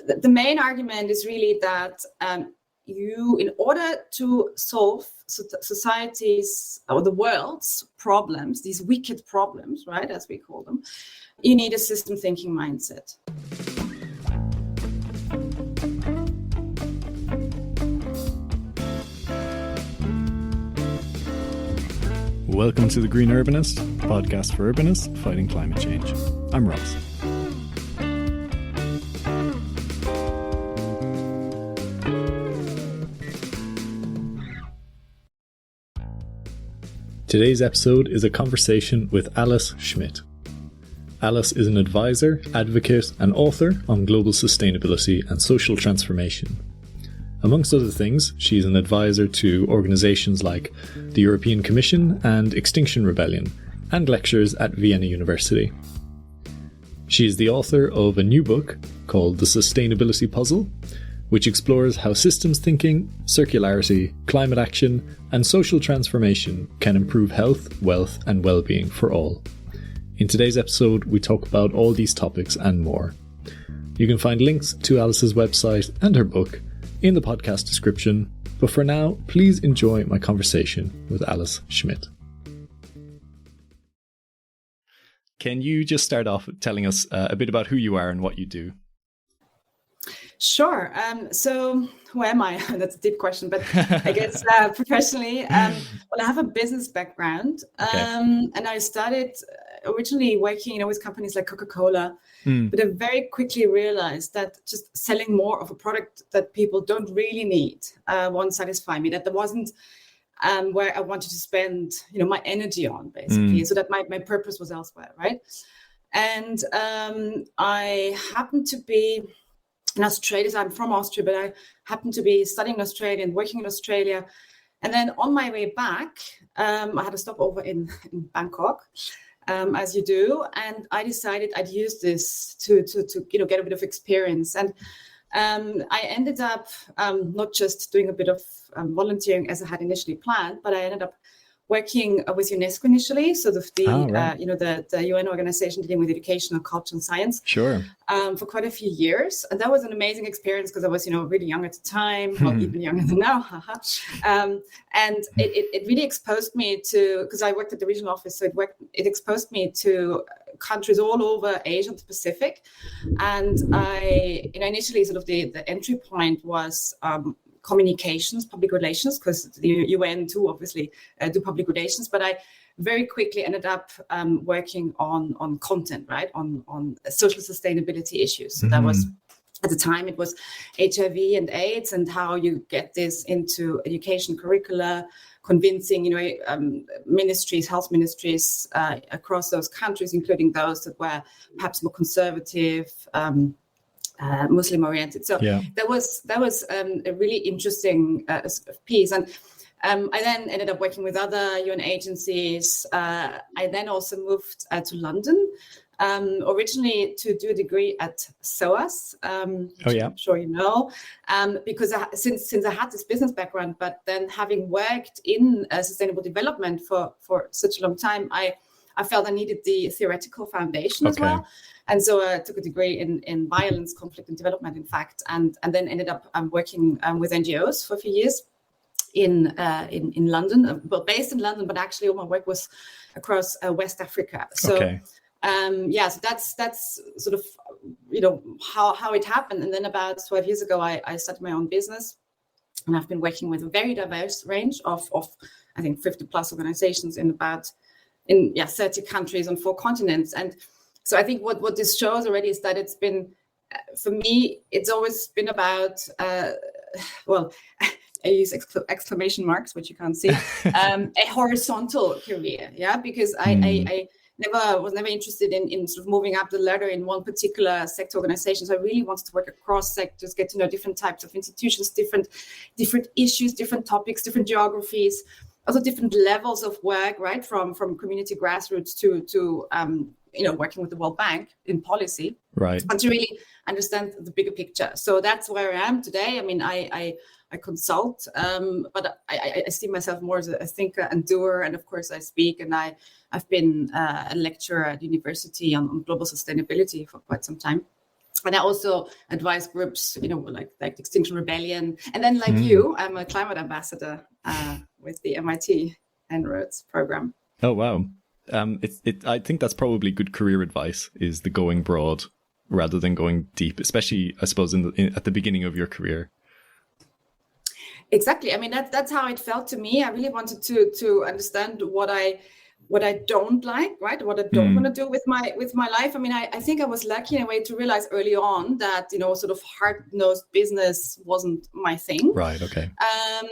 the main argument is really that in order to solve society's or the world's problems, these wicked problems, right, as we call them, you need a system thinking mindset. Welcome to the Green Urbanist, a podcast for urbanists fighting climate change. I'm Ross. Today's episode is a conversation with Alice Schmidt. Alice is an advisor, advocate, and author on global sustainability and social transformation. Amongst other things, she's an advisor to organisations like the European Commission and Extinction Rebellion, and lectures at Vienna University. She is the author of a new book called The Sustainability Puzzle, which explores how systems thinking, circularity, climate action, and social transformation can improve health, wealth, and well-being for all. In today's episode, we talk about all these topics and more. You can find links to Alice's website and her book in the podcast description, but for now, please enjoy my conversation with Alice Schmidt. Can you just start off telling us a bit about who you are and what you do? Sure. So who am I? That's a deep question, but I guess professionally, well, I have a business background, and I started originally working, with companies like Coca-Cola, but I very quickly realized that just selling more of a product that people don't really need won't satisfy me. That there wasn't where I wanted to spend, my energy on, basically, so that my purpose was elsewhere, right? And I happened to be in Australia. So I'm from Austria, but I happened to be studying in Australia and working in Australia. And then on my way back, I had a stopover in Bangkok, as you do. And I decided I'd use this to get a bit of experience. And I ended up not just doing a bit of volunteering as I had initially planned, but I ended up working with UNESCO initially, so the UN organization dealing with education, culture, and science. Sure. For quite a few years, and that was an amazing experience because I was, really young at the time, well, even younger than now. And it really exposed me to, because I worked at the regional office, so it exposed me to countries all over Asia and the Pacific. And I, initially, sort of the entry point was communications, public relations, because the UN too obviously do public relations, but I very quickly ended up working on content, right, on social sustainability issues. So that was, at the time, it was HIV and AIDS and how you get this into education curricula, convincing, ministries, health ministries across those countries, including those that were perhaps more conservative, Muslim oriented. So that was a really interesting piece. And I then ended up working with other UN agencies. I then also moved to London, originally to do a degree at SOAS. I'm sure you know, because since I had this business background, but then having worked in sustainable development for such a long time, I felt I needed the theoretical foundation as well. And so I took a degree in violence, conflict, and development, in fact, and then ended up working with NGOs for a few years in London, well, based in London, but actually all my work was across West Africa. So, so that's sort of, how it happened. And then about 12 years ago, I started my own business, and I've been working with a very diverse range of I think 50 plus organizations in 30 countries on 4 continents. And so I think what this shows already is that it's been, for me, it's always been about, I use exclamation marks, which you can't see, a horizontal career, because I was never interested in sort of moving up the ladder in one particular sector organization. So I really wanted to work across sectors, get to know different types of institutions, different issues, different topics, different geographies, also different levels of work, right, from community grassroots to working with the World Bank in policy, right, and to really understand the bigger picture. So that's where I am today. I mean, I consult, but I see myself more as a thinker and doer. And of course, I speak, and I've been a lecturer at university on global sustainability for quite some time. And I also advise groups, like Extinction Rebellion. And then like you, I'm a climate ambassador with the MIT En-ROADS program. Oh, wow. I think that's probably good career advice, is the going broad rather than going deep, especially, I suppose, at the beginning of your career. Exactly. I mean, that's how it felt to me. I really wanted to understand what I don't like, right? What I don't want to do with my life. I mean, I think I was lucky in a way to realize early on that, sort of hard-nosed business wasn't my thing. Right. Okay.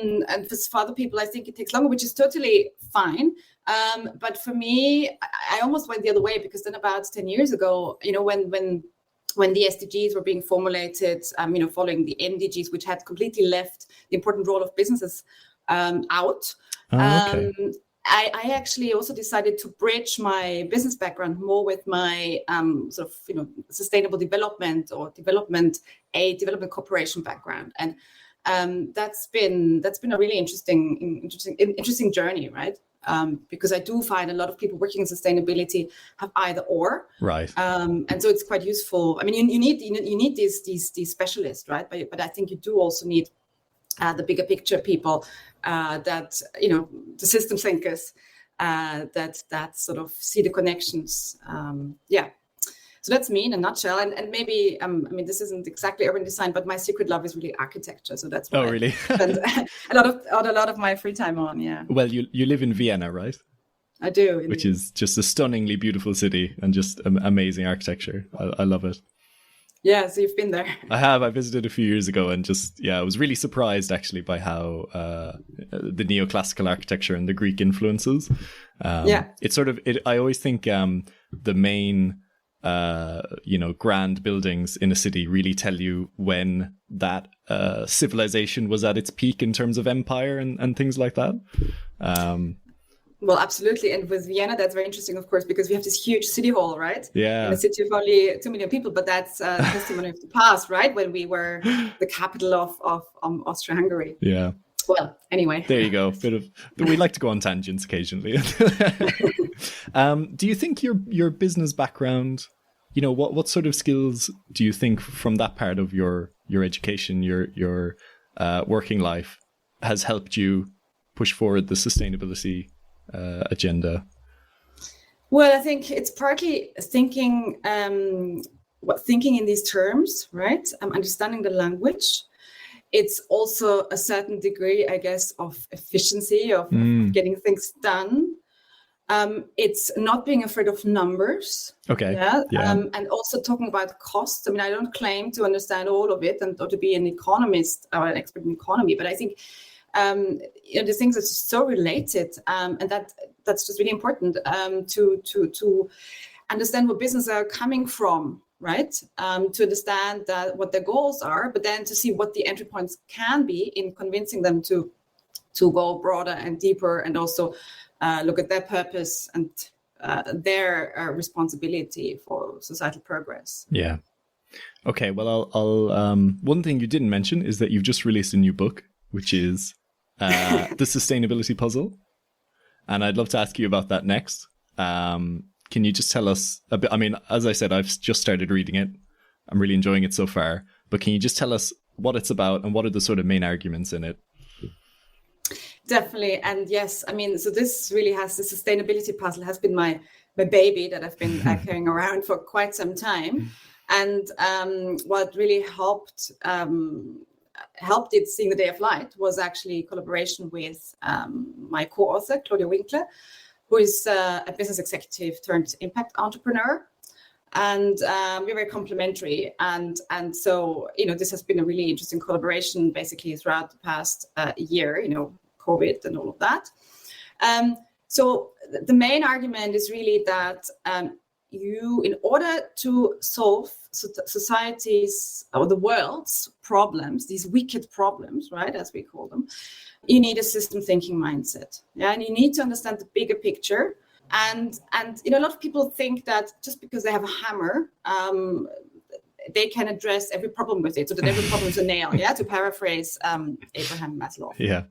And for other people, I think it takes longer, which is totally fine. But for me, I almost went the other way, because then about 10 years ago, when the SDGs were being formulated, following the MDGs, which had completely left the important role of businesses out. Okay. I actually also decided to bridge my business background more with my sustainable development or development cooperation background, and that's been a really interesting journey, right? Because I do find a lot of people working in sustainability have either or, right? And so it's quite useful. I mean, you need these specialists, right? But I think you do also need the bigger picture people, that the system thinkers, that sort of see the connections. So that's me in a nutshell. And maybe this isn't exactly urban design, but my secret love is really architecture. So that's what really? I spend a lot of my free time on. Yeah. Well, you live in Vienna, right? I do. Indeed. Which is just a stunningly beautiful city and just amazing architecture. I love it. Yeah, so you've been there. I have. I visited a few years ago, and I was really surprised actually by how the neoclassical architecture and the Greek influences. It's sort of. I always think the main, grand buildings in a city really tell you when that civilization was at its peak in terms of empire and things like that. Well, absolutely. And with Vienna, that's very interesting, of course, because we have this huge city hall, right? Yeah. In a city of only 2 million people, but that's a testimony of the past, right? When we were the capital of Austria-Hungary. Yeah. Well, anyway. There you go. We like to go on tangents occasionally. Do you think your business background, what sort of skills do you think from that part of your education, your working life, has helped you push forward the sustainability agenda? Well, I think it's partly thinking in these terms, right? Understanding the language. It's also a certain degree, I guess, of efficiency, of getting things done. It's not being afraid of numbers. Okay. Yeah. And also talking about costs. I mean, I don't claim to understand all of it or to be an economist or an expert in economy, but I think the things are so related, and that's just really important to understand where businesses are coming from, right? To understand what their goals are, but then to see what the entry points can be in convincing them to go broader and deeper, and also look at their purpose and their responsibility for societal progress. Yeah. Okay. Well, I'll one thing you didn't mention is that you've just released a new book, which is The Sustainability Puzzle. And I'd love to ask you about that next. Can you just tell us a bit? I mean, as I said, I've just started reading it. I'm really enjoying it so far. But can you just tell us what it's about and what are the sort of main arguments in it? Definitely. And yes, I mean, so this really has the sustainability puzzle has been my baby that I've been carrying around for quite some time. And what really helped it seeing the day of light was actually collaboration with my co-author, Claudia Winkler, who is a business executive turned impact entrepreneur. And we're very complementary. And so, this has been a really interesting collaboration basically throughout the past year, COVID and all of that. So the main argument is really that in order to solve society's or the world's problems, these wicked problems, right, as we call them, you need a system thinking mindset. Yeah, and you need to understand the bigger picture. And a lot of people think that just because they have a hammer, they can address every problem with it, so that every problem is a nail. Yeah, to paraphrase Abraham Maslow. Yeah.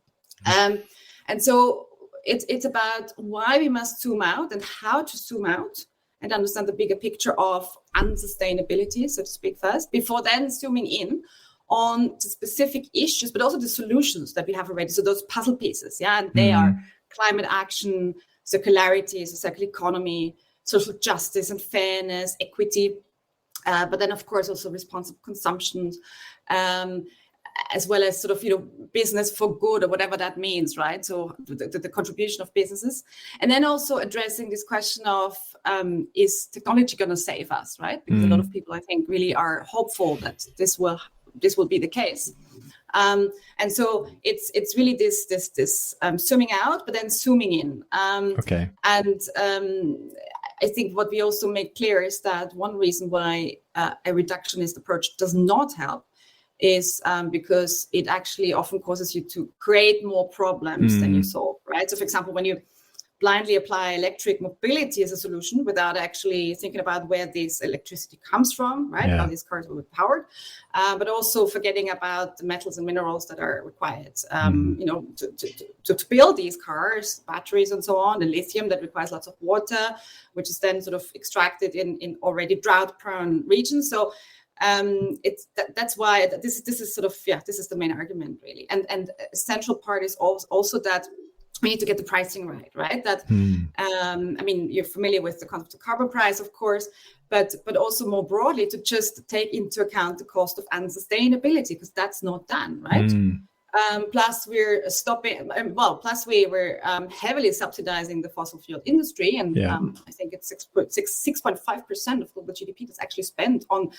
And so it's about why we must zoom out and how to zoom out, and understand the bigger picture of unsustainability, so to speak, first, before then zooming in on the specific issues, but also the solutions that we have already. So those puzzle pieces, and they are climate action, circularity, so circular economy, social justice and fairness, equity, but then of course also responsible consumption, as well as sort of, business for good or whatever that means, right? So the contribution of businesses, and then also addressing this question of is technology going to save us, right? Because a lot of people, I think, really are hopeful that this will be the case. And so it's really this zooming out, but then zooming in. Okay. And I think what we also make clear is that one reason why a reductionist approach does not help is because it actually often causes you to create more problems than you solve, right? So, for example, when you blindly apply electric mobility as a solution without actually thinking about where this electricity comes from, right? How these cars will be powered, but also forgetting about the metals and minerals that are required, to build these cars, batteries and so on, the lithium that requires lots of water, which is then sort of extracted in already drought-prone regions. So that's why this is sort of, this is the main argument really. And a central part is also that we need to get the pricing right? That, you're familiar with the concept of carbon price, of course, but also more broadly to just take into account the cost of unsustainability, because that's not done, right? Plus we're heavily subsidizing the fossil fuel industry. And I think it's 6.5% of global GDP that's actually spent on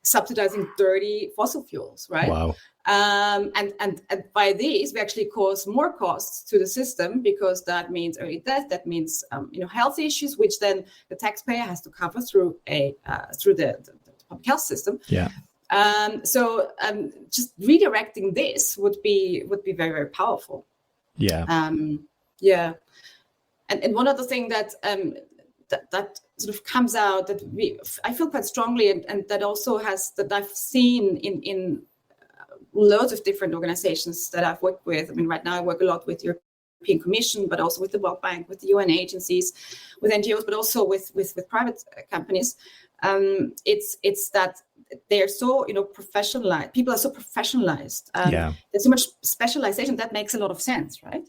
subsidizing dirty fossil fuels, right? Wow. And by these, we actually cause more costs to the system, because that means early death, that means health issues, which then the taxpayer has to cover through the public health system. Yeah. So just redirecting this would be very, very powerful. Yeah. And one other thing that sort of comes out that I feel quite strongly, and that also that I've seen in loads of different organizations that I've worked with. I mean, right now I work a lot with European Commission, but also with the World Bank, with the UN agencies, with NGOs, but also with private companies. It's that they're so professionalized. People are so professionalized. There's so much specialization that makes a lot of sense, right?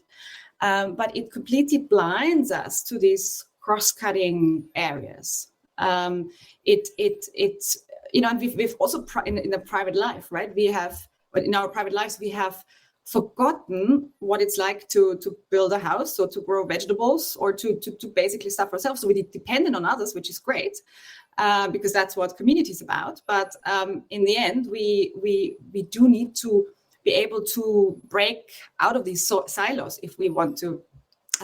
But it completely blinds us to these cross-cutting areas. And we've also in the private life, right? In our private lives, we have forgotten what it's like to build a house, or to grow vegetables, or to basically stuff ourselves. So we're dependent on others, which is great, because that's what community is about. But in the end, we do need to be able to break out of these silos if we want to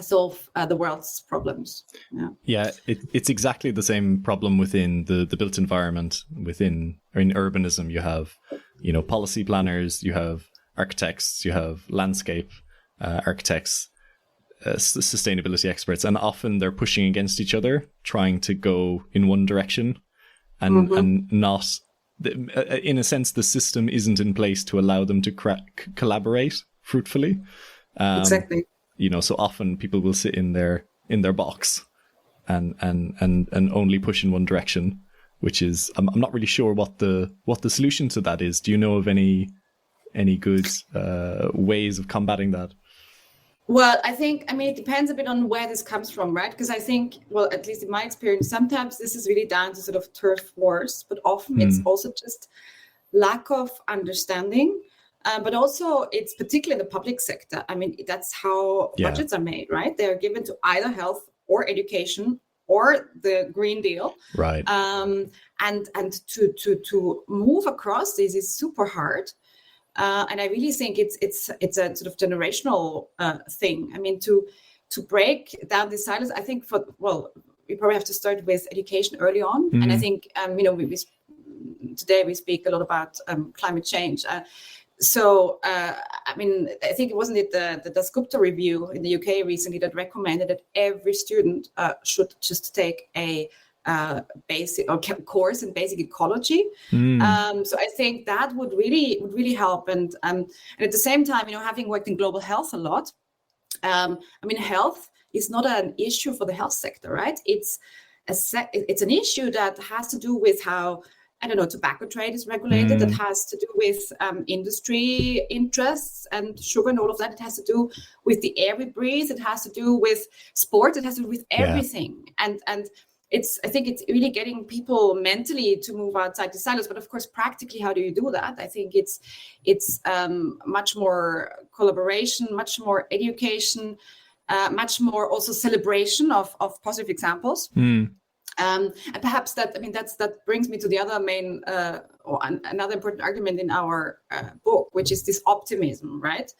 solve the world's problems. It's exactly the same problem within the built environment. In urbanism, you have policy planners, you have architects, you have landscape architects, sustainability experts, and often they're pushing against each other, trying to go in one direction, and not, in a sense, the system isn't in place to allow them to collaborate fruitfully. Exactly. So often people will sit in their box and only push in one direction, which is, I'm not really sure what the solution to that is. Do you know of any good ways of combating that? Well, it depends a bit on where this comes from, right? Because I think, well, at least in my experience, sometimes this is really down to sort of turf wars, but often it's also just lack of understanding. But also, it's particularly in the public sector. I mean, that's how budgets are made, right? They are given to either health or education or the Green Deal, right? And to move across this is super hard. And I really think it's a sort of generational thing. I mean, to break down these silos, I think we probably have to start with education early on. And I think today we speak a lot about climate change. I think it wasn't the Dasgupta review in the UK recently that recommended that every student should just take a basic or course in basic ecology. So I think that would really help. And at the same time, having worked in global health a lot, health is not an issue for the health sector, right? It's it's an issue that has to do with how, I don't know, tobacco trade is regulated. That has to do with industry interests and sugar and all of that. It has to do with the air we breathe. It has to do with sports. It has to do with everything. And I think it's really getting people mentally to move outside the silos. But of course, practically, how do you do that? I think it's much more collaboration, much more education, much more also celebration of positive examples. And perhaps that brings me to the other main or another important argument in our book, which is this optimism, right?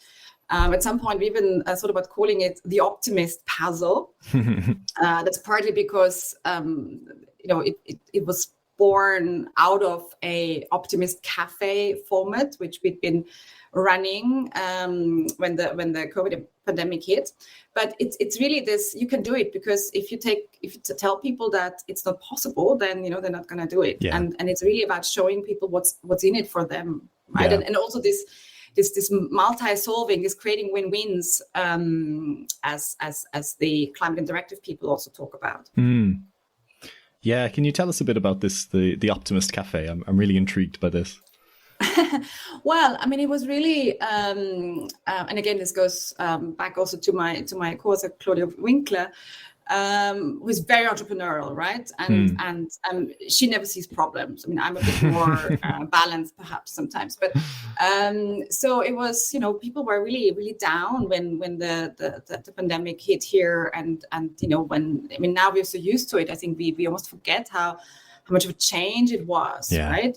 At some point, we even thought about calling it the optimist puzzle. That's partly because it was born out of a optimist cafe format, which we'd been running when the COVID pandemic hit. But it's really this: you can do it, because if you tell people that it's not possible, then they're not going to do it. And it's really about showing people what's in it for them, right? And also this multi-solving, this creating win-wins, as the climate interactive people also talk about. Yeah, can you tell us a bit about this, the Optimist Cafe? I'm really intrigued by this. Well, I mean, it was really, and again, this goes back also to my course at Claudia Winkler, who's very entrepreneurial, right? And she never sees problems. I mean, I'm a bit more balanced perhaps sometimes, but so it was, people were really, really down when the pandemic hit here, and now we're so used to it. I think we almost forget how much of a change it was, right?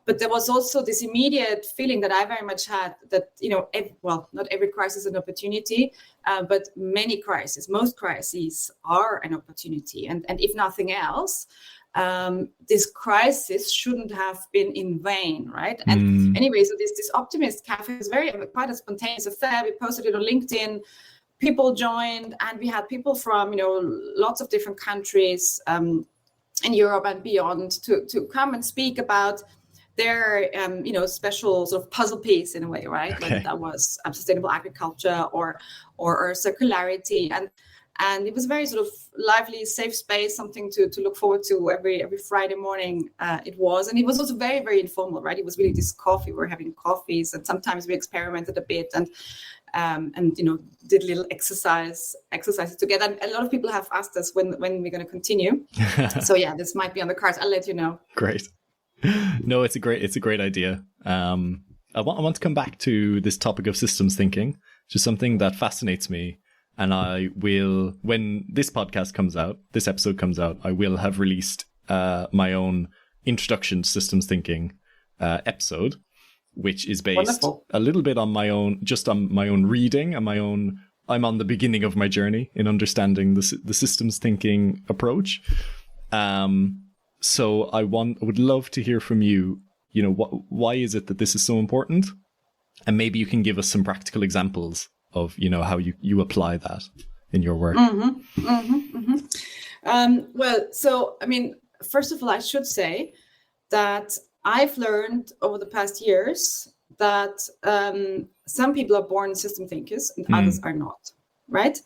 But there was also this immediate feeling that I very much had that, not every crisis is an opportunity, but most crises are an opportunity. And if nothing else, this crisis shouldn't have been in vain, right? And anyway, so this Optimist Cafe is quite a spontaneous affair. We posted it on LinkedIn. People joined, and we had people from, lots of different countries in Europe and beyond to come and speak about their, special sort of puzzle piece in a way, right? Okay. Whether that was sustainable agriculture or circularity, and it was a very sort of lively, safe space, something to look forward to every Friday morning. It was also very, very informal, right? It was really this coffee. We were having coffees, and sometimes we experimented a bit and did little exercises together. And a lot of people have asked us when we're going to continue. So yeah, this might be on the cards. I'll let you know. Great. No, it's a great idea. I want to come back to this topic of systems thinking, which is something that fascinates me. And I will, when this episode comes out, I will have released my own introduction to systems thinking episode, which is based Wonderful. A little bit on my own reading and I'm on the beginning of my journey in understanding the systems thinking approach. So I would love to hear from you, why is it that this is so important? And maybe you can give us some practical examples of, how you apply that in your work. Well, so, I mean, first of all, I should say that I've learned over the past years that some people are born system thinkers and others are not, right?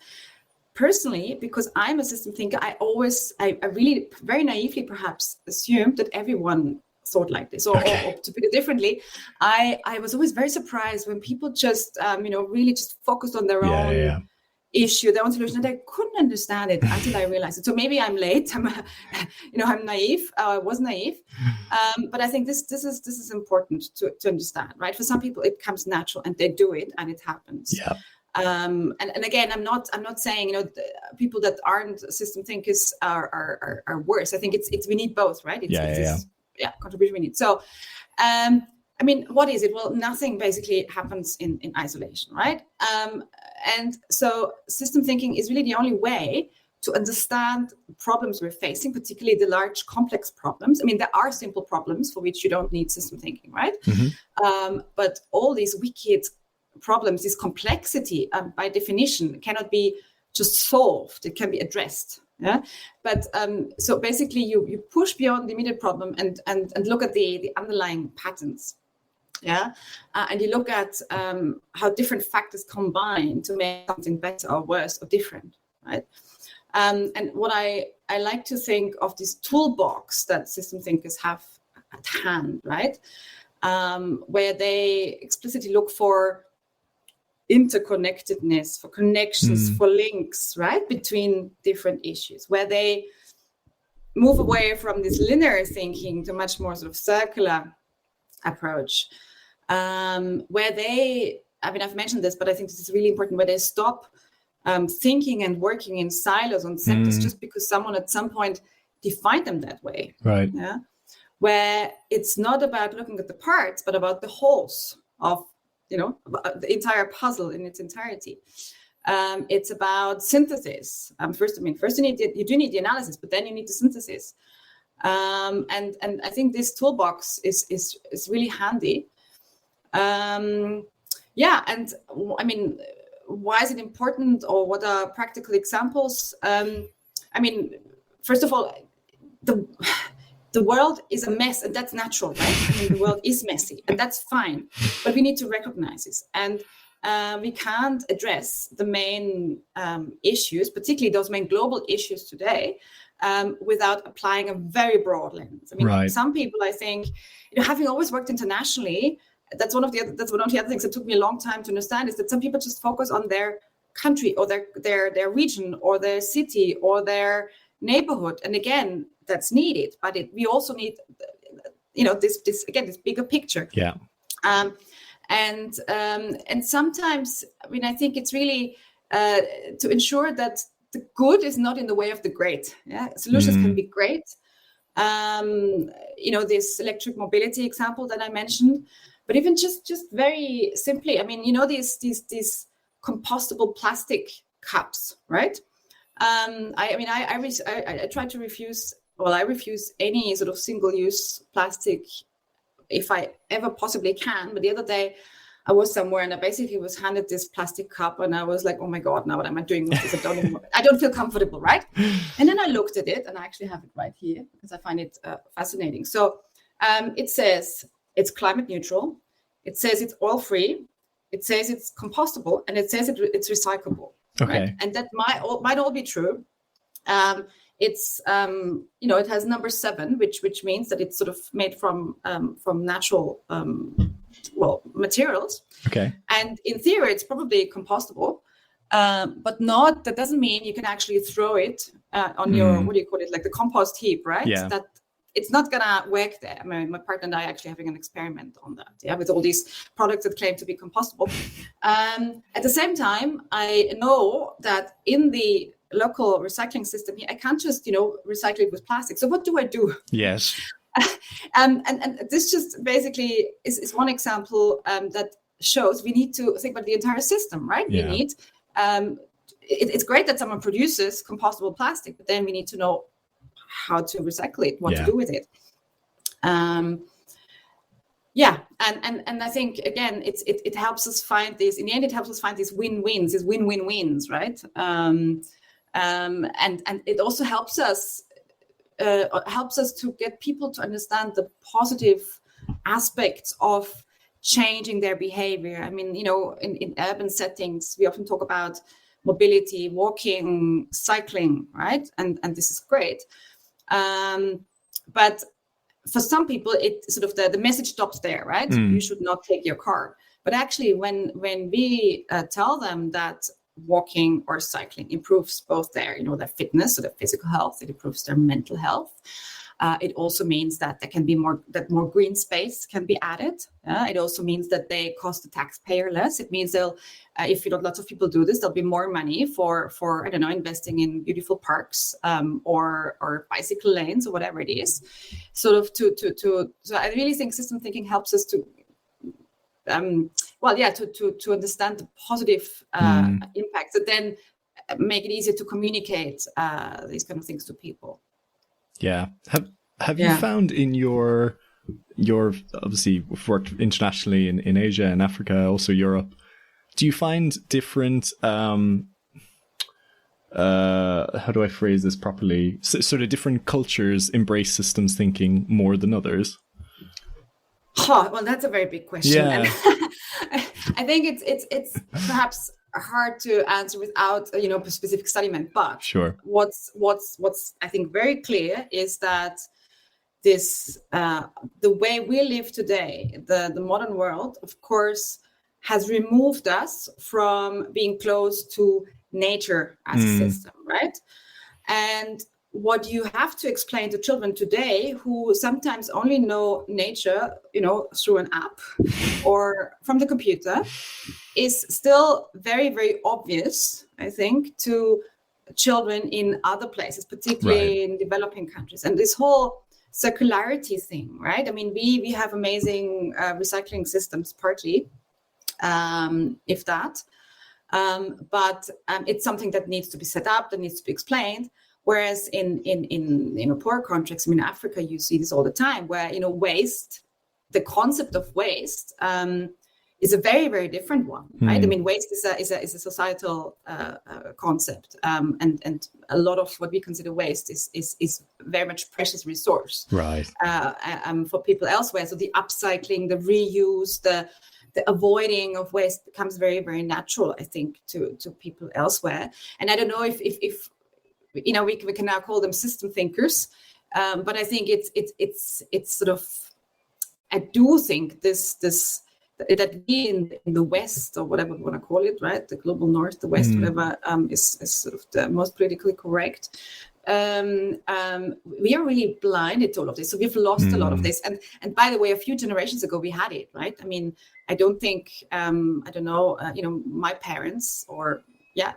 Personally, because I'm a system thinker, I really very naively perhaps assumed that everyone thought like this, or to put it differently, I was always very surprised when people just, really just focused on their own issue, their own solution, and I couldn't understand it until I realized it. So maybe I'm late. I'm naive. I was naive, but I think this is important to understand, right? For some people, it comes natural and they do it and it happens. Yeah. And again, I'm not saying people that aren't system thinkers are worse. I think it's we need both, right? It's contribution we need. So, I mean, what is it? Well, nothing basically happens in isolation, right? And so system thinking is really the only way to understand problems we're facing, particularly the large complex problems. I mean, there are simple problems for which you don't need system thinking, right? But all these wicked problems, this complexity, by definition, cannot be just solved. It can be addressed. Yeah, but so basically, you push beyond the immediate problem and look at the underlying patterns. Yeah, and you look at how different factors combine to make something better or worse or different, right? And what I like to think of this toolbox that system thinkers have at hand, right? Where they explicitly look for interconnectedness, for connections, for links, right, between different issues, where they move away from this linear thinking to much more sort of circular approach, where they, I mean, I've mentioned this, but I think this is really important, where they stop thinking and working in silos on sectors just because someone at some point defined them that way. Right. Yeah. Where it's not about looking at the parts, but about the wholes of, the entire puzzle in its entirety. It's about synthesis. First you do need the analysis, but then you need the synthesis. And I think this toolbox is really handy. And I mean, why is it important, or what are practical examples? I mean, first of all, the world is a mess, and that's natural, right? I mean, the world is messy, and that's fine, but we need to recognize this. And we can't address the main issues, particularly those main global issues today, without applying a very broad lens. I mean, Some people, I think, having always worked internationally, that's one of the other things that took me a long time to understand, is that some people just focus on their country or their region or their city or their neighborhood, and again, that's needed, but we also need, this bigger picture. Yeah. And sometimes, I mean, I think it's really to ensure that the good is not in the way of the great. Yeah, solutions can be great. This electric mobility example that I mentioned, but even just very simply, I mean, these compostable plastic cups, right? I try to refuse. Well, I refuse any sort of single-use plastic if I ever possibly can. But the other day, I was somewhere and I basically was handed this plastic cup, and I was like, "Oh my God, now what am I doing with this? I don't feel comfortable, right?" And then I looked at it, and I actually have it right here because I find it fascinating. So it says it's climate neutral. It says it's oil-free. It says it's compostable, and it says it's recyclable. Okay. Right? And that might all be true. It's it has number 7, which means that it's sort of made from natural materials. Okay. And in theory, it's probably compostable, but that doesn't mean you can actually throw it on your, what do you call it, like the compost heap, right? Yeah. That it's not gonna work there. I mean, my partner and I are actually having an experiment on that, with all these products that claim to be compostable. At the same time, I know that in the local recycling system here, I can't just, recycle it with plastic. So what do I do? Yes. And this just basically is one example that shows we need to think about the entire system, right? Yeah. We need, it's great that someone produces compostable plastic, but then we need to know how to recycle it, what to do with it. And I think, again, it helps us find these, in the end, it helps us find these win-wins, these win-win-wins, right? And it also helps us to get people to understand the positive aspects of changing their behavior. I mean, in urban settings, we often talk about mobility, walking, cycling, right? And this is great. But for some people, it sort of the message stops there, right? You should not take your car. But actually, when we tell them that walking or cycling improves both their fitness, so their physical health, it improves their mental health. It also means that there can be more green space can be added. It also means that they cost the taxpayer less. It means if lots of people do this, there'll be more money for I don't know, investing in beautiful parks or bicycle lanes or whatever it is. Sort of so I really think system thinking helps us to to understand the positive impacts that then make it easier to communicate these kind of things to people. Yeah. Have you found in your obviously worked internationally in Asia and Africa, also Europe, do you find different how do I phrase this properly? Sort of different cultures embrace systems thinking more than others? Well, that's a very big question. Yeah. I think it's perhaps hard to answer without a specific study meant. But sure, what's I think very clear is that this the way we live today, the modern world, of course, has removed us from being close to nature as a system, right? And what you have to explain to children today, who sometimes only know nature, through an app or from the computer, is still very, very obvious, I think, to children in other places, particularly in developing countries. And this whole circularity thing, right? I mean, we have amazing recycling systems, partly, if that. But it's something that needs to be set up, that needs to be explained. Whereas in poorer countries, in Africa, you see this all the time, where waste, the concept of waste, is a very, very different one, right? I mean, waste is a societal concept, and a lot of what we consider waste is very much precious resource, right? For people elsewhere. So the upcycling, the reuse, the avoiding of waste becomes very, very natural, I think, to people elsewhere. And I don't know if we can now call them system thinkers, but I think it's sort of, I do think this that we in the West, or whatever we want to call it, right, the global North, the West, whatever, is sort of the most politically correct. We are really blinded to all of this, so we've lost a lot of this. And by the way, a few generations ago we had it, right? I mean, I don't think my parents, or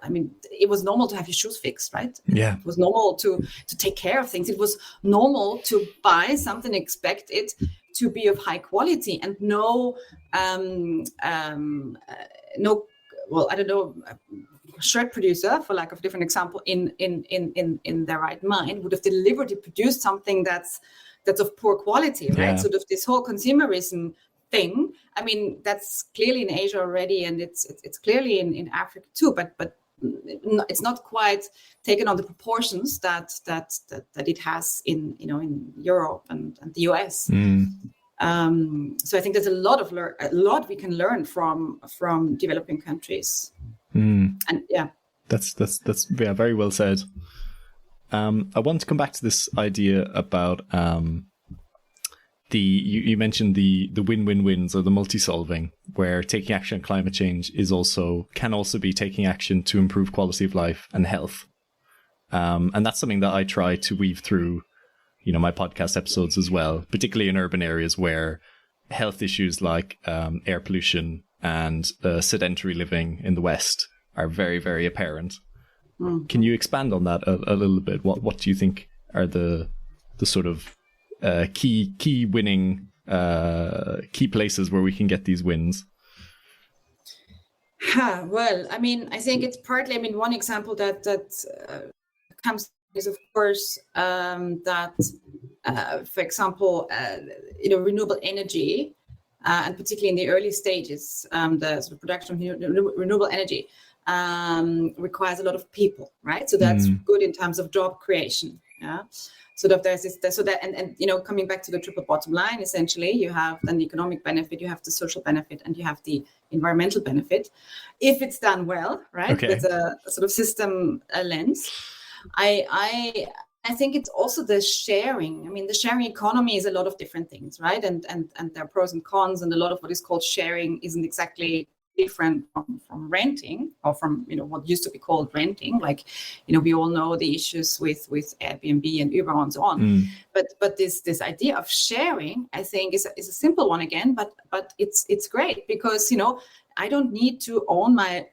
I mean, it was normal to have your shoes fixed, right? Yeah, it was normal to take care of things. It was normal to buy something, expect it to be of high quality, and shirt producer, for lack of a different example, in their right mind would have deliberately produced something that's of poor quality, right? Yeah. Sort of this whole consumerism thing. I mean, that's clearly in Asia already, and it's clearly in Africa too, but it's not quite taken on the proportions that it has in Europe and the US. So I think there's a lot we can learn from developing countries. And that's very well said. I want to come back to this idea about you mentioned the win-win-wins, or the multi-solving, where taking action on climate change can also be taking action to improve quality of life and health. And that's something that I try to weave through, my podcast episodes as well, particularly in urban areas where health issues like air pollution and sedentary living in the West are very, very apparent. Can you expand on that a little bit? What do you think are the sort of key winning key places where we can get these wins? Well, I mean, I think it's partly, one example that comes is, of course, that, for example, renewable energy, and particularly in the early stages, the sort of production of renewable energy requires a lot of people, right? So that's good in terms of job creation. Yeah. So that there's this, and coming back to the triple bottom line, essentially, you have then the economic benefit, you have the social benefit, and you have the environmental benefit, if it's done well, right? Okay. With a sort of system lens. I think it's also the sharing. I mean, the sharing economy is a lot of different things, right? And there are pros and cons, and a lot of what is called sharing isn't exactly different from renting, or from what used to be called renting. Like, we all know the issues with Airbnb and Uber and so on. But this idea of sharing, I think, is a simple one again, but it's great, because I don't need to own my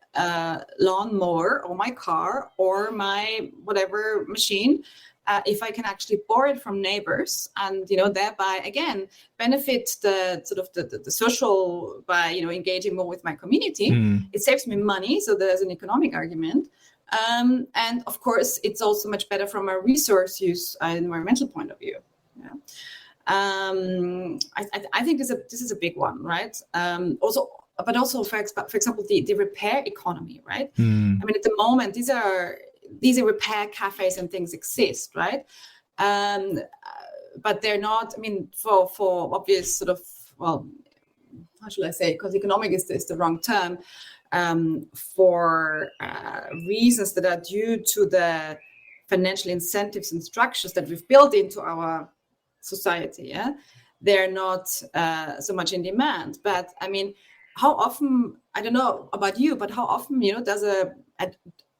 lawnmower or my car or my whatever machine if I can actually borrow it from neighbors, and thereby again benefit the sort of the social by engaging more with my community. It saves me money, so there's an economic argument, and of course it's also much better from a resource use environmental point of view. I think this is a big one, right? But also for example the repair economy, right? I mean, at the moment these are repair cafes and things exist, right? But they're not, I mean, for obvious sort of, well, how should I say, because economic is the wrong term. for reasons that are due to the financial incentives and structures that we've built into our society, yeah, they're not so much in demand. But I mean, how often, I don't know about you, but how often, does a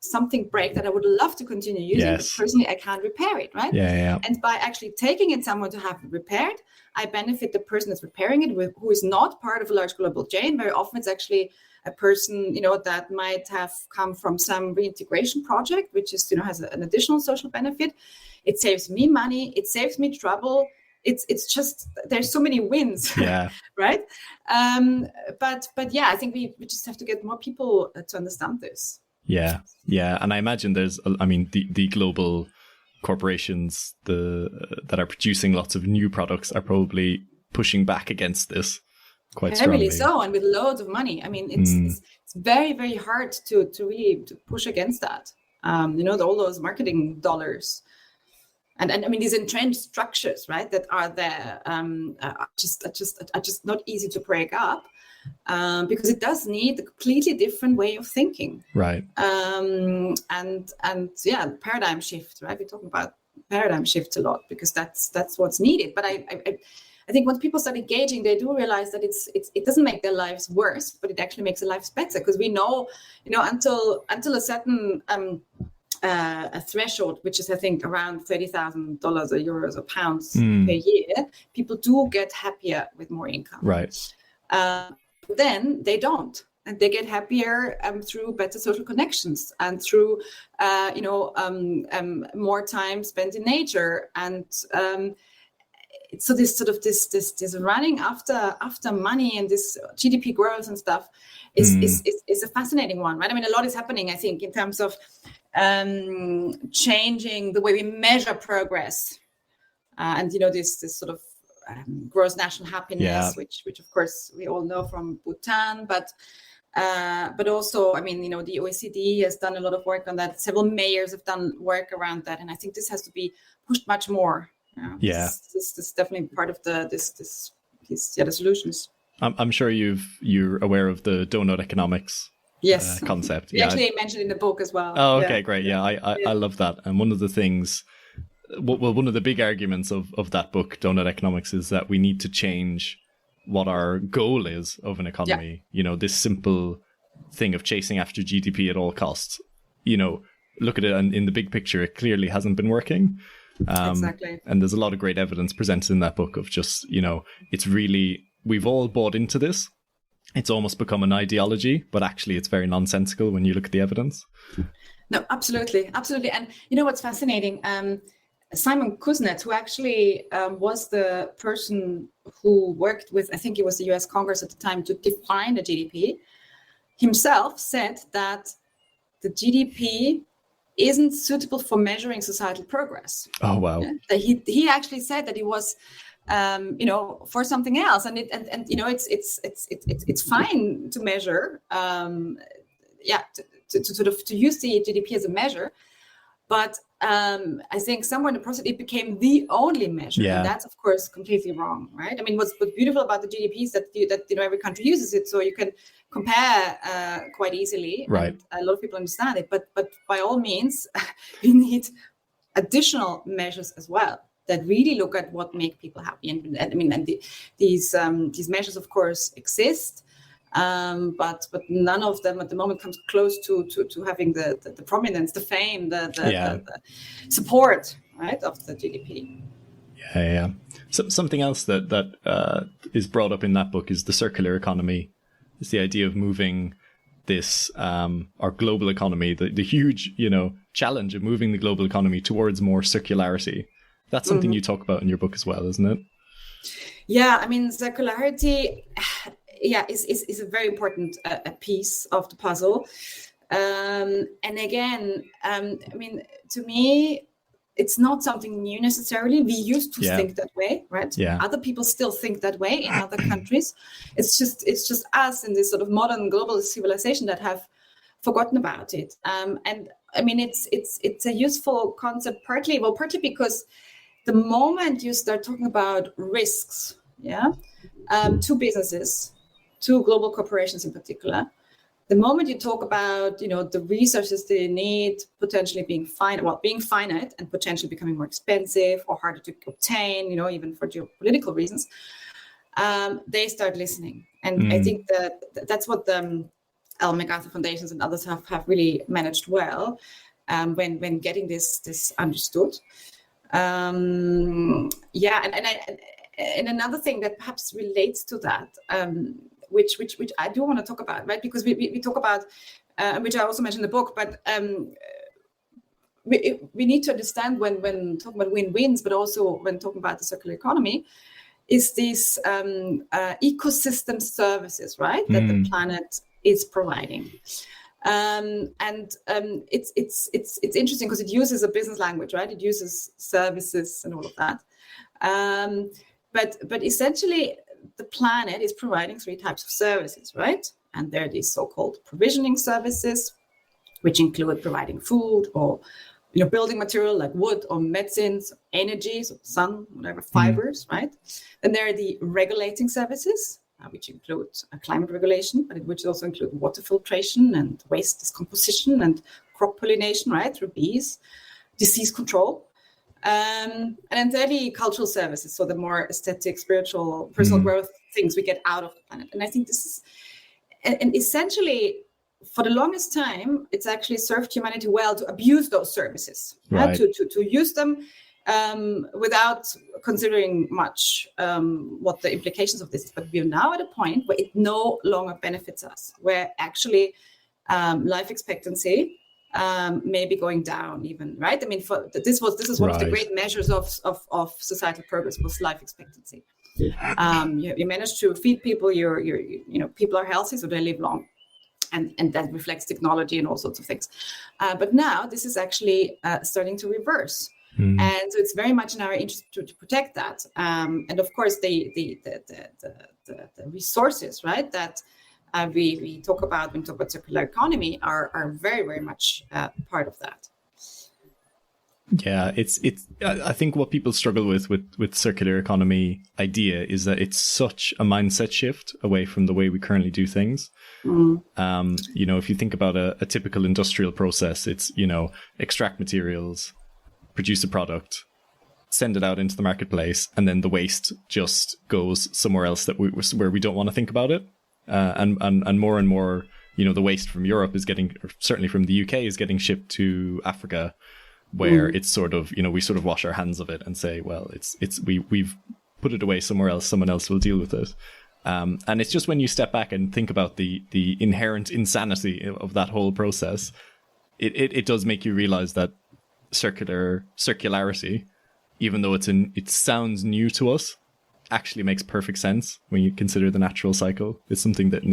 something break that I would love to continue using, but personally I can't repair it, right? Yeah. And by actually taking it somewhere to have it repaired, I benefit the person that's repairing it, who is not part of a large global chain. Very often it's actually a person, that might have come from some reintegration project, which is, has an additional social benefit. It saves me money. It saves me trouble. It's just, there's so many wins, right? But yeah, I think we just have to get more people to understand this. Yeah. And I imagine the global corporations that are producing lots of new products are probably pushing back against this quite strongly. Heavily so, and with loads of money. I mean, it's very, very hard to really push against that. All those marketing dollars. And I mean, these entrenched structures, right, that are there, are just not easy to break up, because it does need a completely different way of thinking. Right. And paradigm shift, right? We're talking about paradigm shifts a lot because that's what's needed. But I think once people start engaging, they do realize that it doesn't make their lives worse, but it actually makes their lives better, because we know, until a certain a threshold, which is I think around $30,000 or euros or pounds per year, people do get happier with more income. Right. Then they don't, and they get happier through better social connections and through more time spent in nature, and so this sort of this running after money and this GDP growth and stuff is a fascinating one, right? I mean, a lot is happening, I think, in terms of changing the way we measure progress, and this sort of gross national happiness, which of course we all know from Bhutan, but also, I mean, the OECD has done a lot of work on that. Several mayors have done work around that, and I think this has to be pushed much more. This is definitely part of the solutions. I'm sure you're aware of the donut economics. Yes. Concept. You actually mentioned in the book as well. Oh, okay, great. Yeah, I love that. And one of the things, one of the big arguments of that book, Donut Economics, is that we need to change what our goal is of an economy. This simple thing of chasing after GDP at all costs. Look at it, and in the big picture, it clearly hasn't been working. Exactly. And there's a lot of great evidence presented in that book of just, it's really, we've all bought into this. It's almost become an ideology, but actually it's very nonsensical when you look at the evidence. No, absolutely. And what's fascinating, Simon Kuznets, who actually was the person who worked with, I think it was the US Congress at the time, to define the GDP, himself said that the GDP isn't suitable for measuring societal progress. Oh, wow. Yeah? He actually said that it was for something else, and it's fine to measure, to use the GDP as a measure, but I think somewhere in the process it became the only measure, and that's of course completely wrong, right? I mean, what's beautiful about the GDP is that every country uses it, so you can compare quite easily, right? And a lot of people understand it, but by all means, we need additional measures as well that really look at what make people happy. And I mean, these measures, of course, exist, but none of them at the moment comes close to having the prominence, the fame, the support, right, of the GDP. Yeah. So, something else that is brought up in that book is the circular economy. It's the idea of moving this our global economy, the huge challenge of moving the global economy towards more circularity. That's something you talk about in your book as well, isn't it? Yeah, I mean, circularity, is a very important piece of the puzzle. And again, I mean, to me, it's not something new necessarily. We used to think that way, right? Yeah. Other people still think that way in other countries. It's just us in this sort of modern global civilization that have forgotten about it. And I mean, it's a useful concept partly because the moment you start talking about risks, to businesses, to global corporations in particular, the moment you talk about, the resources they need potentially being finite and potentially becoming more expensive or harder to obtain, even for geopolitical reasons, they start listening. And I think that's what the Ellen MacArthur Foundations and others have really managed well when getting this understood. And another thing that perhaps relates to that, which I do want to talk about, right? Because we talk about, which I also mentioned in the book, but we need to understand when talking about win-wins, but also when talking about the circular economy, is these ecosystem services, right? That the planet is providing. It's interesting because it uses a business language, right? It uses services and all of that. But essentially, the planet is providing three types of services, right? And there are these so-called provisioning services, which include providing food or building material like wood or medicines, energy, so sun, whatever, fibers, right? Then there are the regulating services, which include climate regulation, but which also include water filtration and waste discomposition and crop pollination, right, through bees, disease control. And then thirdly, cultural services, so the more aesthetic, spiritual, personal growth things we get out of the planet. And I think this is, and essentially, for the longest time, it's actually served humanity well to abuse those services, right? To use them without considering much what the implications of this is. But we're now at a point where it no longer benefits us, where actually life expectancy may be going down even, right? I mean, this is one of the great measures of societal progress was life expectancy. You manage to feed people, people are healthy, so they live long. And that reflects technology and all sorts of things. But now this is actually starting to reverse. And so it's very much in our interest to protect that. And of course, the resources, right, that we talk about when we talk about circular economy are very, very much part of that. Yeah, it's. I think what people struggle with circular economy idea is that it's such a mindset shift away from the way we currently do things. If you think about a typical industrial process, it's extract materials, produce a product, send it out into the marketplace, and then the waste just goes somewhere else where we don't want to think about it. And more, the waste from Europe is getting, or certainly from the UK, is getting shipped to Africa, where it's sort of, we sort of wash our hands of it and say, well, we've put it away somewhere else, someone else will deal with it. And it's just when you step back and think about the inherent insanity of that whole process, it does make you realize that circularity, even though it sounds new to us, actually makes perfect sense when you consider the natural cycle. It's something that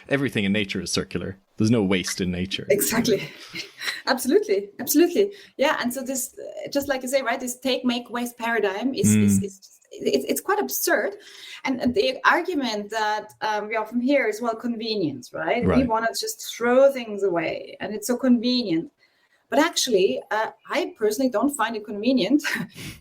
everything in nature is circular. There's no waste in nature. Exactly. Absolutely. Yeah. And so this, just like you say, right, this take, make, waste paradigm it's quite absurd. And the argument that we often hear is, well, convenience, right? We want to just throw things away and it's so convenient. But actually, I personally don't find it convenient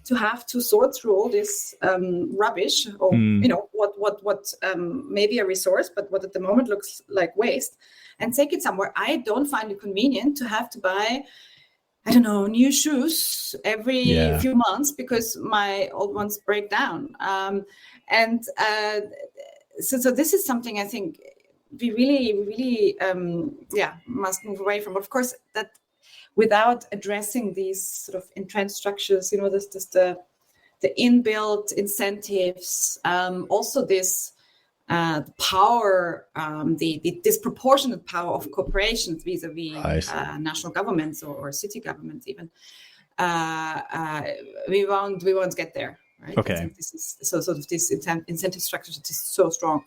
to have to sort through all this rubbish or, what may be a resource, but what at the moment looks like waste, and take it somewhere. I don't find it convenient to have to buy, new shoes every few months because my old ones break down. So this is something I think we really, must move away from. Of course, that without addressing these sort of entrenched structures, this the inbuilt incentives, also this power, the disproportionate power of corporations vis-a-vis national governments or city governments even. We won't get there, right? Okay. I think this is sort of this incentive structure is just so strong.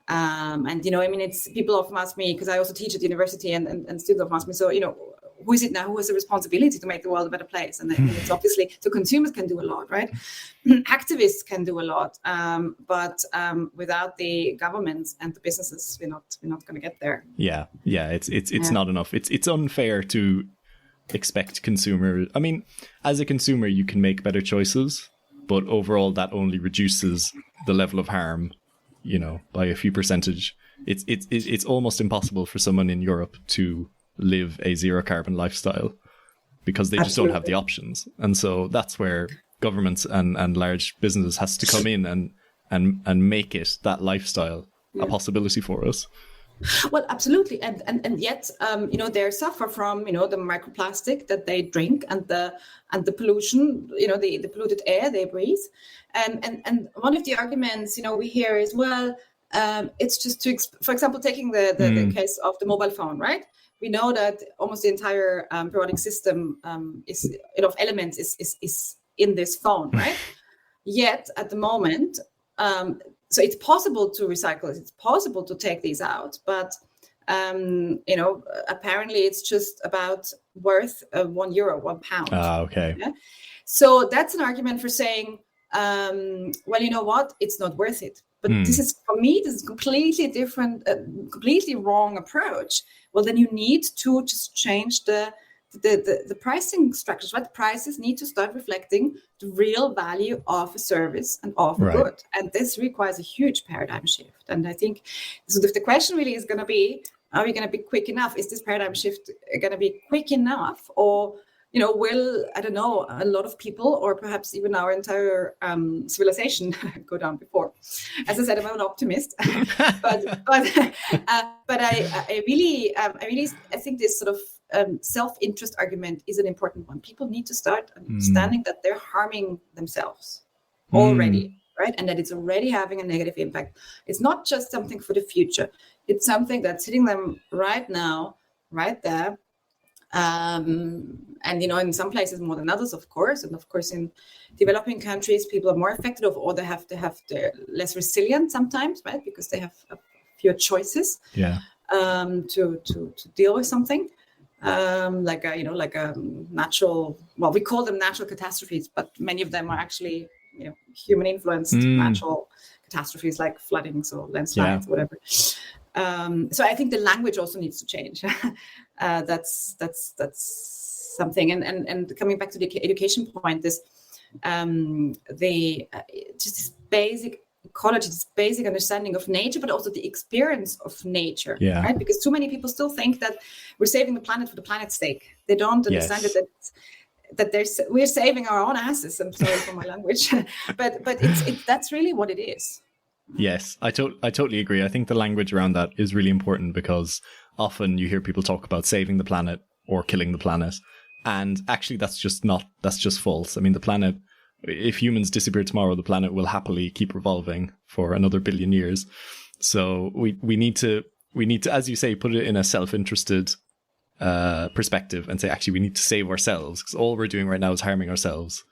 It's people often ask me, because I also teach at the university, and students often ask me, so who is it now who has the responsibility to make the world a better place? And it's obviously, so consumers can do a lot, right? Activists can do a lot, but without the governments and the businesses, we're not going to get there. Yeah, it's not enough. It's unfair to expect consumers. I mean, as a consumer, you can make better choices, but overall, that only reduces the level of harm, by a few percentage it's almost impossible for someone in Europe to live a zero carbon lifestyle because they just don't have the options. And so that's where governments and large businesses has to come in and make it, that lifestyle, a possibility for us. Well, absolutely, and yet, they suffer from, the microplastic that they drink and the pollution, the polluted air they breathe, and one of the arguments, we hear is, well, it's just for example, taking the case of the mobile phone, right? We know that almost the entire periodic system is of elements is in this phone, right? Yet at the moment. So it's possible to recycle it. It's possible to take these out, but apparently it's just about worth €1, £1. Okay. Yeah? So that's an argument for saying, well, you know what? It's not worth it. But this is completely different, completely wrong approach. Well, then you need to just change the pricing structures, right? The prices need to start reflecting the real value of a service and of a good. And this requires a huge paradigm shift. And I think so the question really is going to be, are we going to be quick enough? Is this paradigm shift going to be quick enough? Or, will, I don't know, a lot of people or perhaps even our entire civilization go down before? As I said, I'm an optimist, but I really think this sort of self-interest argument is an important one. People need to start understanding that they're harming themselves already, right? And that it's already having a negative impact. It's not just something for the future. It's something that's hitting them right now, right there. And, in some places more than others, of course. And of course, in developing countries, people are more affected or they're less resilient sometimes, right? Because they have fewer choices to deal with something. Like a natural, well, we call them natural catastrophes, but many of them are actually, human influenced natural catastrophes like floodings or landslides, whatever. So I think the language also needs to change. That's something. And coming back to the education point, just this basic ecology, this basic understanding of nature, but also the experience of nature, right? Because too many people still think that we're saving the planet for the planet's sake. They don't understand that we're saving our own asses. I'm sorry for my language, but that's really what it is. Yes, I totally agree. I think the language around that is really important because often you hear people talk about saving the planet or killing the planet, and actually that's just false. I mean, the planet, if humans disappear tomorrow, the planet will happily keep revolving for another billion years. So we need to, as you say, put it in a self-interested perspective and say, actually, we need to save ourselves because all we're doing right now is harming ourselves.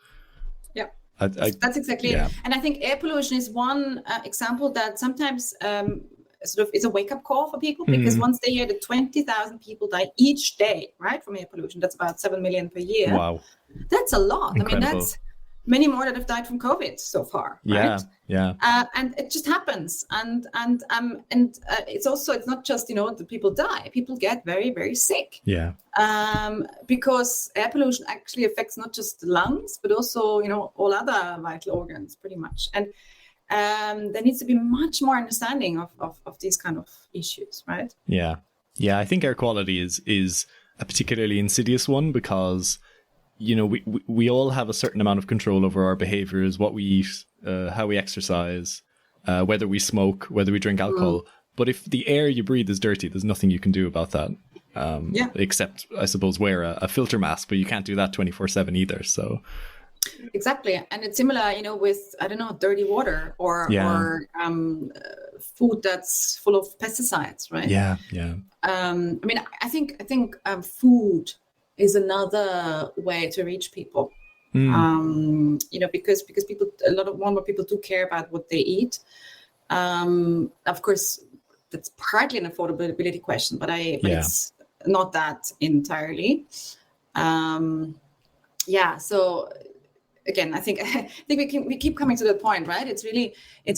Yeah, that's exactly it. And I think air pollution is one example that sometimes sort of is a wake-up call for people because once they hear that 20,000 people die each day, right, from air pollution, that's about 7 million per year. Wow. That's a lot. Incredible. I mean, that's many more that have died from COVID so far, right? Yeah. And it just happens. And it's not just, the people die. People get very, very sick. Yeah. Because air pollution actually affects not just the lungs, but also, all other vital organs pretty much. And there needs to be much more understanding of these kind of issues, right? Yeah. Yeah, I think air quality is a particularly insidious one because we all have a certain amount of control over our behaviors, what we eat, how we exercise, whether we smoke, whether we drink alcohol. But if the air you breathe is dirty, there's nothing you can do about that. Except, I suppose, wear a filter mask, but you can't do that 24/7 either. So exactly, and it's similar, with dirty water or food that's full of pesticides, right? Yeah. I mean, I think food is another way to reach people. Because people, a lot more people do care about what they eat. Of course, that's partly an affordability question, but it's not that entirely. So again, I think we keep coming to that point, right? It's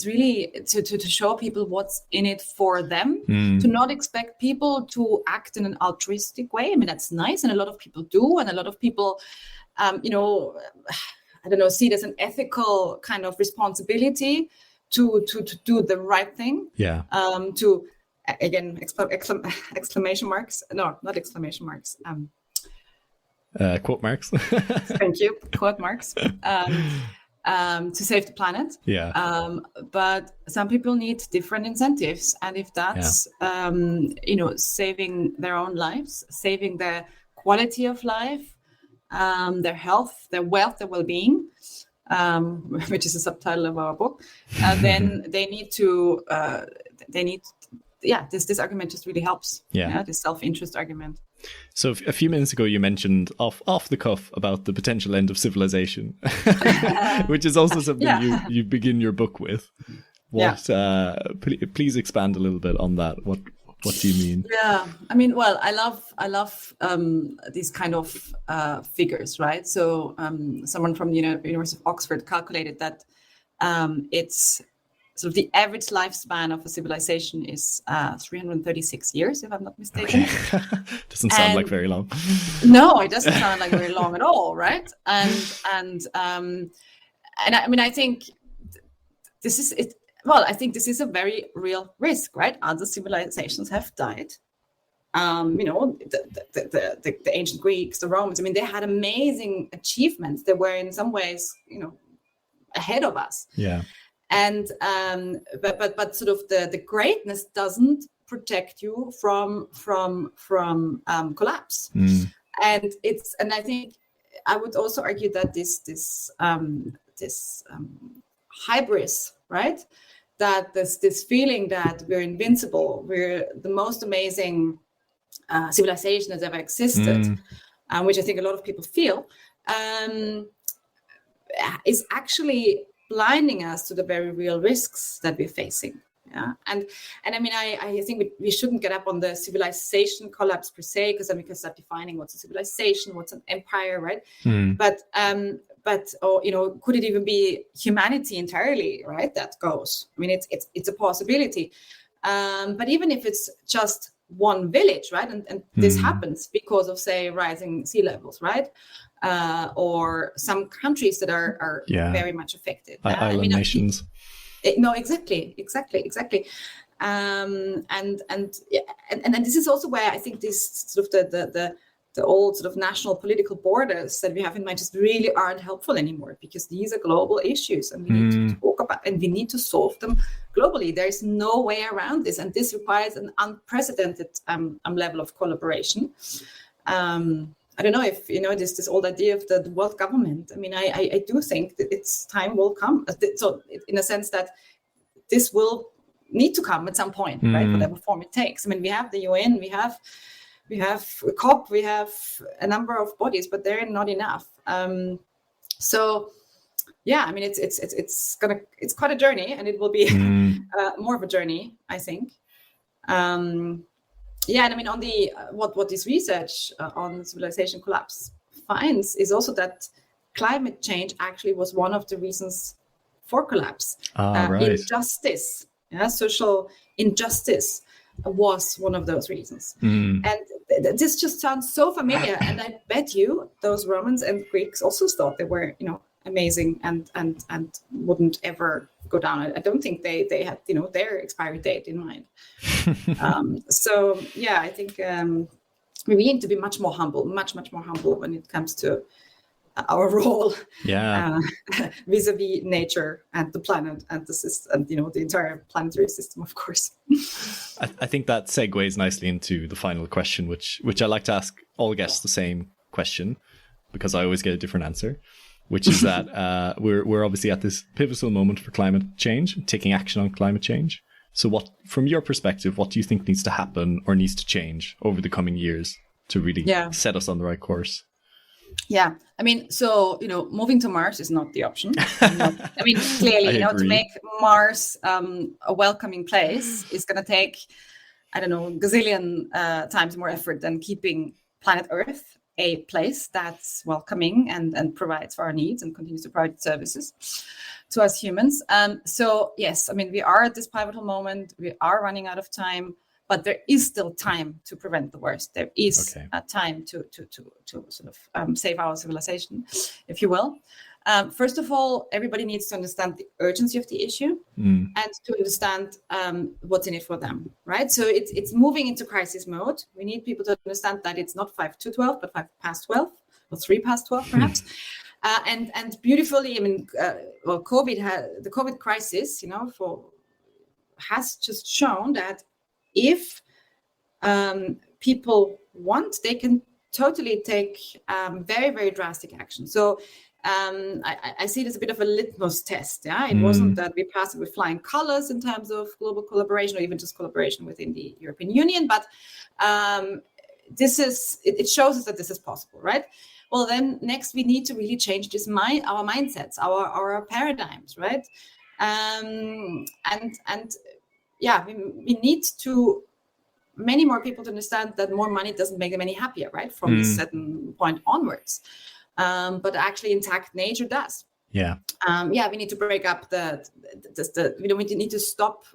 really to show people what's in it for them, to not expect people to act in an altruistic way. I mean, that's nice, and a lot of people do, and a lot of people, see it as an ethical kind of responsibility to do the right thing. Yeah. again, exclamation marks. No, not exclamation marks. Quote marks. Thank you. Quote marks. To save the planet. Yeah. But some people need different incentives. And if that's, saving their own lives, saving their quality of life, their health, their wealth, their well-being, which is a subtitle of our book, then they need to, this argument just really helps. Yeah. This self-interest argument. So a few minutes ago, you mentioned off the cuff about the potential end of civilization, which is also something you begin your book with. Please expand a little bit on that. What do you mean? Yeah, I mean, well, I love these kind of figures, right? So someone from the University of Oxford calculated that it's sort of the average lifespan of a civilization is 336 years, if I'm not mistaken. Okay. Doesn't sound like very long. No, it doesn't sound like very long at all, right? And I mean, I think this is it. Well, I think this is a very real risk, right? Other civilizations have died. The ancient Greeks, the Romans. I mean, they had amazing achievements. They were in some ways, ahead of us. Yeah. And but sort of the greatness doesn't protect you from collapse. And I think I would also argue that this hybris, right? That this feeling that we're invincible, we're the most amazing civilization that's ever existed, which I think a lot of people feel, is actually blinding us to the very real risks that we're facing. Yeah, and I mean, I think we shouldn't get up on the civilization collapse per se, because then we can start defining what's a civilization, what's an empire, right? But could it even be humanity entirely, right? That goes. I mean, it's a possibility. But even if it's just one village, right? And this happens because of, say, rising sea levels, right? Or some countries that are very much affected. Island nations. No, exactly. And this is also where I think this sort of the old sort of national political borders that we have in mind just really aren't helpful anymore, because these are global issues and we need to talk about and we need to solve them globally. There is no way around this, and this requires an unprecedented level of collaboration. I don't know if this old idea of the world government. I mean, I do think that its time will come. So in a sense that this will need to come at some point, right? Whatever form it takes. I mean, we have the UN, we have COP, we have a number of bodies, but they're not enough. So yeah, I mean, it's quite a journey, and it will be more of a journey, I think. Yeah, and I mean, on the what this research on civilization collapse finds is also that climate change actually was one of the reasons for collapse. Right. Injustice, social injustice was one of those reasons. And this just sounds so familiar. And I bet you those Romans and Greeks also thought they were, amazing and wouldn't ever go down. I don't think they had, their expiry date in mind. So yeah, I think we need to be much more humble, much more humble when it comes to our role vis-a-vis nature and the planet and the system, and the entire planetary system, of course. I think that segues nicely into the final question, which I like to ask all guests the same question, because I always get a different answer, which is that we're obviously at this pivotal moment for climate change, taking action on climate change. So what, from your perspective, what do you think needs to happen or needs to change over the coming years to really set us on the right course? Yeah, I mean, so, moving to Mars is not the option. I mean, clearly, to make Mars a welcoming place is going to take, I don't know, gazillion times more effort than keeping planet Earth a place that's welcoming and provides for our needs and continues to provide services to us humans. So, yes, I mean, we are at this pivotal moment. We are running out of time. But there is still time to prevent the worst. There is a time to sort of save our civilization, if you will. First of all, everybody needs to understand the urgency of the issue and to understand what's in it for them, right? So it's moving into crisis mode. We need people to understand that it's not 5 to 12, but 5 past 12 or 3 past 12, perhaps. And beautifully, I mean, the COVID crisis, has just shown that if people want, they can totally take very, very drastic action. So I see it as a bit of a litmus test. Yeah, it wasn't that we passed it with flying colors in terms of global collaboration or even just collaboration within the European Union, but it shows us that this is possible, right? Well, then next we need to really change our mindsets, our paradigms, right? We need to many more people to understand that more money doesn't make them any happier, right? From a certain point onwards, but actually intact nature does. Yeah. We need to break up we need to stop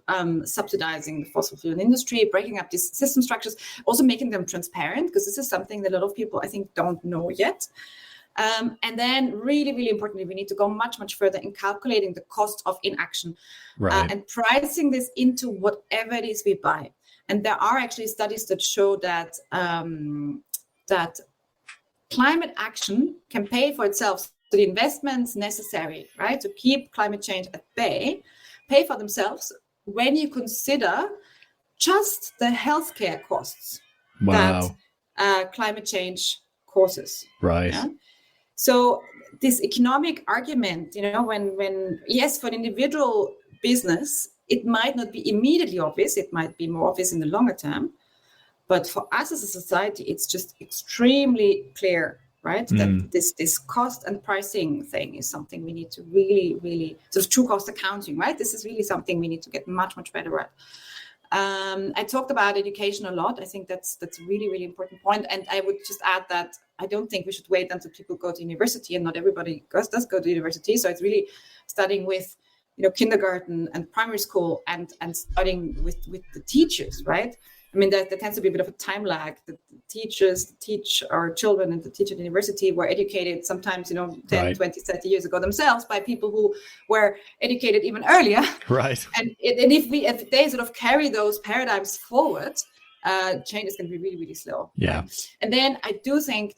subsidizing the fossil fuel industry, breaking up these system structures, also making them transparent, because this is something that a lot of people, I think, don't know yet. And then really, really importantly, we need to go much, much further in calculating the cost of inaction, and pricing this into whatever it is we buy. And there are actually studies that show that that climate action can pay for itself. So the investments necessary, right, to keep climate change at bay, pay for themselves when you consider just the healthcare costs that climate change causes. Right. Yeah? So this economic argument, when yes, for an individual business, it might not be immediately obvious. It might be more obvious in the longer term. But for us as a society, it's just extremely clear, right? That this cost and pricing thing is something we need to really, really sort of true cost accounting, right? This is really something we need to get much, much better at. I talked about education a lot. I think that's a really, really important point. And I would just add that I don't think we should wait until people go to university, and not everybody does go to university. So it's really starting with kindergarten and primary school and starting with the teachers, right? I mean, there tends to be a bit of a time lag. The teachers teach our children and the teach at university were educated sometimes, 10, 20, 30 years ago themselves by people who were educated even earlier. Right. And if they sort of carry those paradigms forward, change is going to be really, really slow. Yeah. Right? And then I do think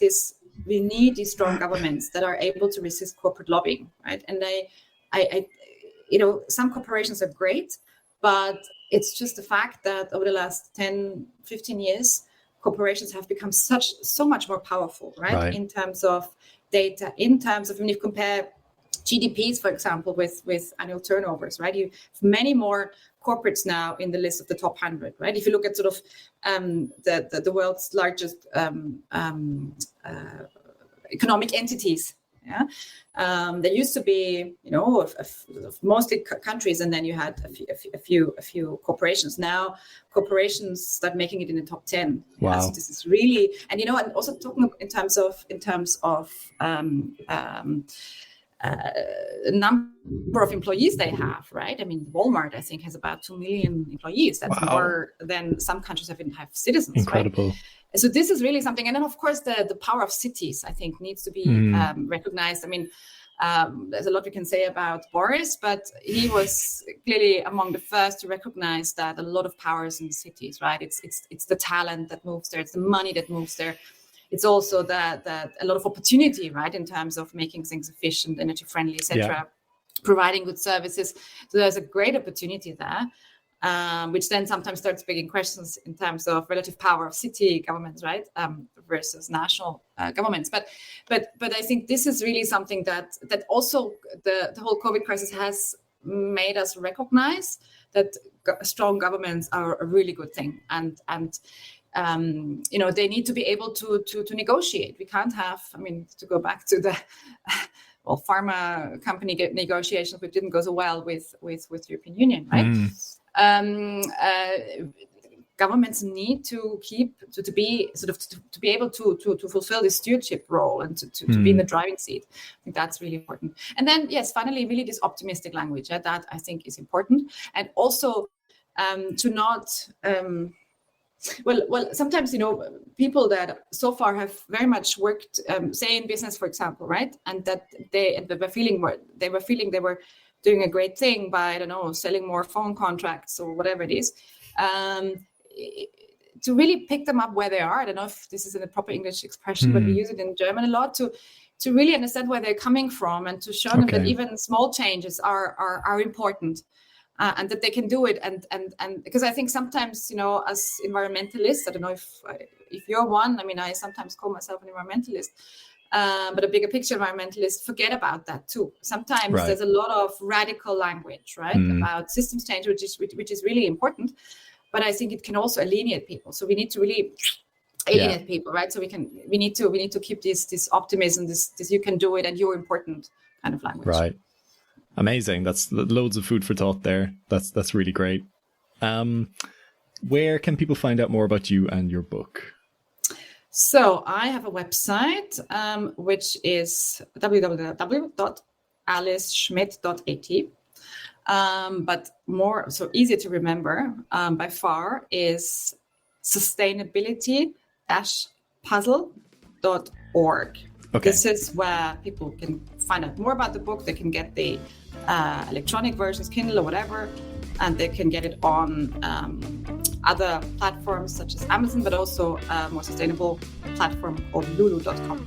we need these strong governments that are able to resist corporate lobbying, right? And I some corporations are great, but it's just the fact that over the last 10, 15 years, corporations have become so much more powerful, right? In terms of data, in terms of when you compare GDPs, for example, with annual turnovers, right? You have many more corporates now in the list of the top 100, right? If you look at sort of the world's largest economic entities, yeah. There used to be, mostly countries, and then you had a few corporations. Now corporations start making it in the top 10. Wow. Yeah, so this is really, and and also talking in terms of number of employees they have, right? I mean, Walmart, I think, has about 2 million employees. That's more than some countries have citizens. Incredible. Right? So this is really something. And then, of course, the power of cities, I think, needs to be recognized. I mean, there's a lot we can say about Boris, but he was clearly among the first to recognize that a lot of power is in the cities, right? It's the talent that moves there. It's the money that moves there. It's also that a lot of opportunity, right, in terms of making things efficient, energy friendly, etc., providing good services. So there's a great opportunity there. Which then sometimes starts begging questions in terms of relative power of city governments, right, versus national governments. But I think this is really something that also the whole COVID crisis has made us recognize that strong governments are a really good thing, and they need to be able to negotiate. We can't have, to go back to the pharma company negotiations, which didn't go so well with the European Union, right? Governments need to be able to fulfill this stewardship role and to be in the driving seat. I think that's really important. And then, yes, finally, really this optimistic language, that I think is important. And also to not Well, sometimes, people that so far have very much worked, say in business, for example, right? And that they were feeling they were doing a great thing by, I don't know, selling more phone contracts or whatever it is. To really pick them up where they are. I don't know if this is in a proper English expression, but we use it in German a lot to really understand where they're coming from and to show them that even small changes are important. And that they can do it, and because I think sometimes, as environmentalists, I don't know if you're one. I mean, I sometimes call myself an environmentalist, but a bigger picture environmentalist forget about that too. Sometimes there's a lot of radical language, right, about systems change, which is really important. But I think it can also alienate people. So we need to really alienate people, right? So we need to keep this optimism, this you can do it and you're important kind of language, right? Amazing. That's loads of food for thought there. That's really great. Where can people find out more about you and your book? So I have a website, which is www.aliceschmidt.at. But more, so easier to remember by far, is sustainability-puzzle.org. Okay. This is where people can find out more about the book. They can get the electronic versions, Kindle or whatever, and they can get it on other platforms such as Amazon, but also a more sustainable platform called lulu.com.